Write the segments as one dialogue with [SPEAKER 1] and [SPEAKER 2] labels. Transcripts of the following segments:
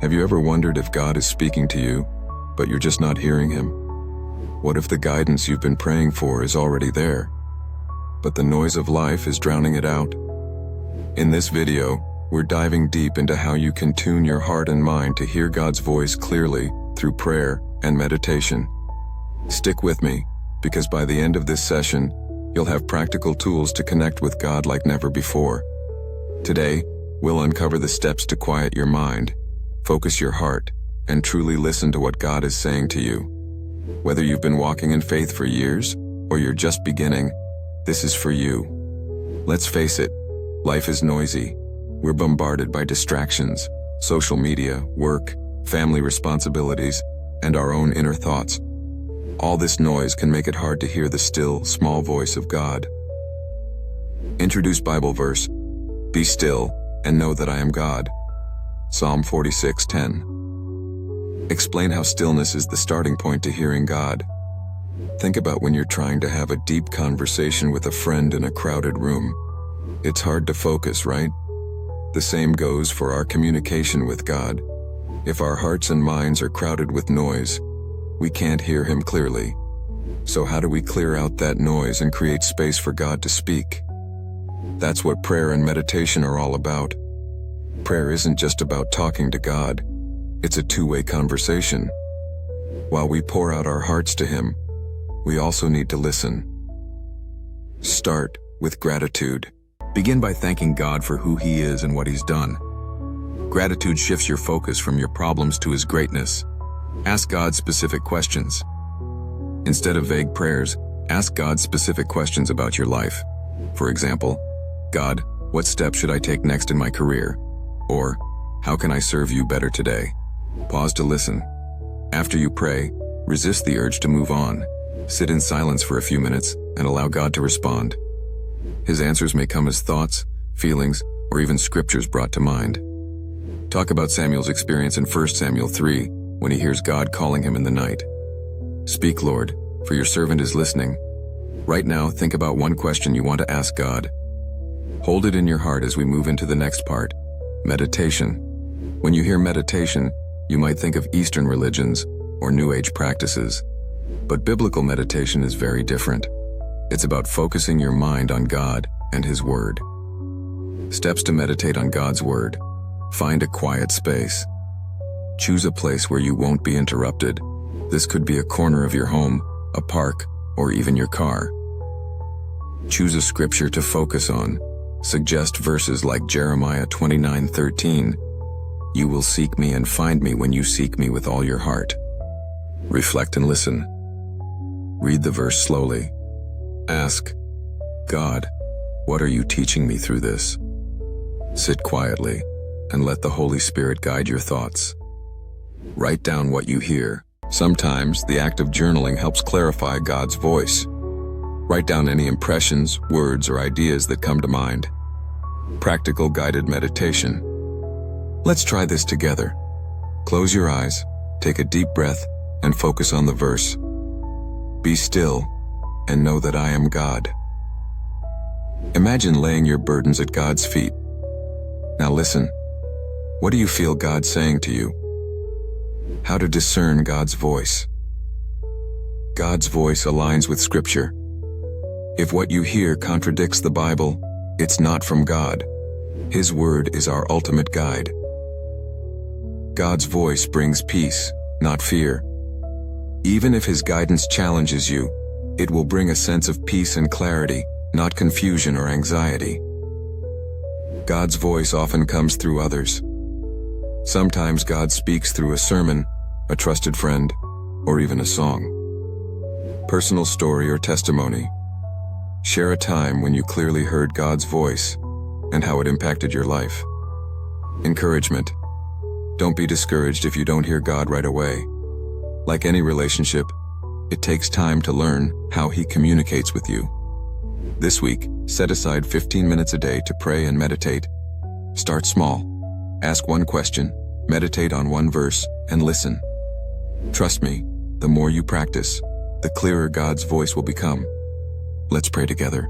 [SPEAKER 1] Have you ever wondered if God is speaking to you, but you're just not hearing Him? What if the guidance you've been praying for is already there, but the noise of life is drowning it out? In this video, we're diving deep into how you can tune your heart and mind to hear God's voice clearly through prayer and meditation. Stick with me, because by the end of this session, you'll have practical tools to connect with God like never before. Today, we'll uncover the steps to quiet your mind, focus your heart, and truly listen to what God is saying to you. Whether you've been walking in faith for years, or you're just beginning, this is for you. Let's face it, life is noisy. We're bombarded by distractions, social media, work, family responsibilities, and our own inner thoughts. All this noise can make it hard to hear the still, small voice of God. Introduce Bible verse, "Be still, and know that I am God." Psalm 46:10. Explain how stillness is the starting point to hearing God. Think about when you're trying to have a deep conversation with a friend in a crowded room. It's hard to focus, right? The same goes for our communication with God. If our hearts and minds are crowded with noise, we can't hear Him clearly. So how do we clear out that noise and create space for God to speak? That's what prayer and meditation are all about. Prayer isn't just about talking to God. It's a two-way conversation. While we pour out our hearts to Him, we also need to listen. Start with gratitude. Begin by thanking God for who He is and what He's done. Gratitude shifts your focus from your problems to His greatness. Ask God specific questions. Instead of vague prayers, ask God specific questions about your life. For example, God, what steps should I take next in my career? Or, how can I serve you better today? Pause to listen. After you pray, resist the urge to move on. Sit in silence for a few minutes and allow God to respond. His answers may come as thoughts, feelings, or even scriptures brought to mind. Talk about Samuel's experience in 1 Samuel 3 when he hears God calling him in the night. Speak, Lord, for your servant is listening. Right now, think about one question you want to ask God. Hold it in your heart as we move into the next part, meditation. When you hear meditation, you might think of Eastern religions or New Age practices. But biblical meditation is very different. It's about focusing your mind on God and His Word. Steps to meditate on God's Word. Find a quiet space. Choose a place where you won't be interrupted. This could be a corner of your home, a park, or even your car. Choose a scripture to focus on. Suggest verses like Jeremiah 29:13. You will seek me and find me when you seek me with all your heart. Reflect and listen. Read the verse slowly. Ask, God, what are you teaching me through this? Sit quietly and let the Holy Spirit guide your thoughts. Write down what you hear. Sometimes the act of journaling helps clarify God's voice. Write down any impressions, words, or ideas that come to mind. Practical guided meditation. Let's try this together. Close your eyes, take a deep breath, and focus on the verse. Be still and know that I am God. Imagine laying your burdens at God's feet. Now listen. What do you feel God saying to you? How to discern God's voice. God's voice aligns with Scripture. If what you hear contradicts the Bible, it's not from God. His Word is our ultimate guide. God's voice brings peace, not fear. Even if His guidance challenges you, it will bring a sense of peace and clarity, not confusion or anxiety. God's voice often comes through others. Sometimes God speaks through a sermon, a trusted friend, or even a song. Personal story or testimony. Share a time when you clearly heard God's voice and how it impacted your life. Encouragement. Don't be discouraged if you don't hear God right away. Like any relationship, it takes time to learn how He communicates with you. This week, set aside 15 minutes a day to pray and meditate. Start small. Ask one question, meditate on one verse, and listen. Trust me, the more you practice, the clearer God's voice will become. Let's pray together.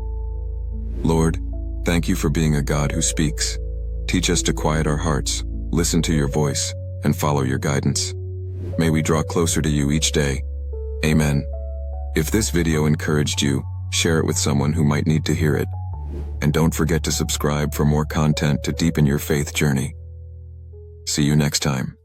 [SPEAKER 1] Lord, thank you for being a God who speaks. Teach us to quiet our hearts, listen to your voice, and follow your guidance. May we draw closer to you each day. Amen. If this video encouraged you, share it with someone who might need to hear it. And don't forget to subscribe for more content to deepen your faith journey. See you next time.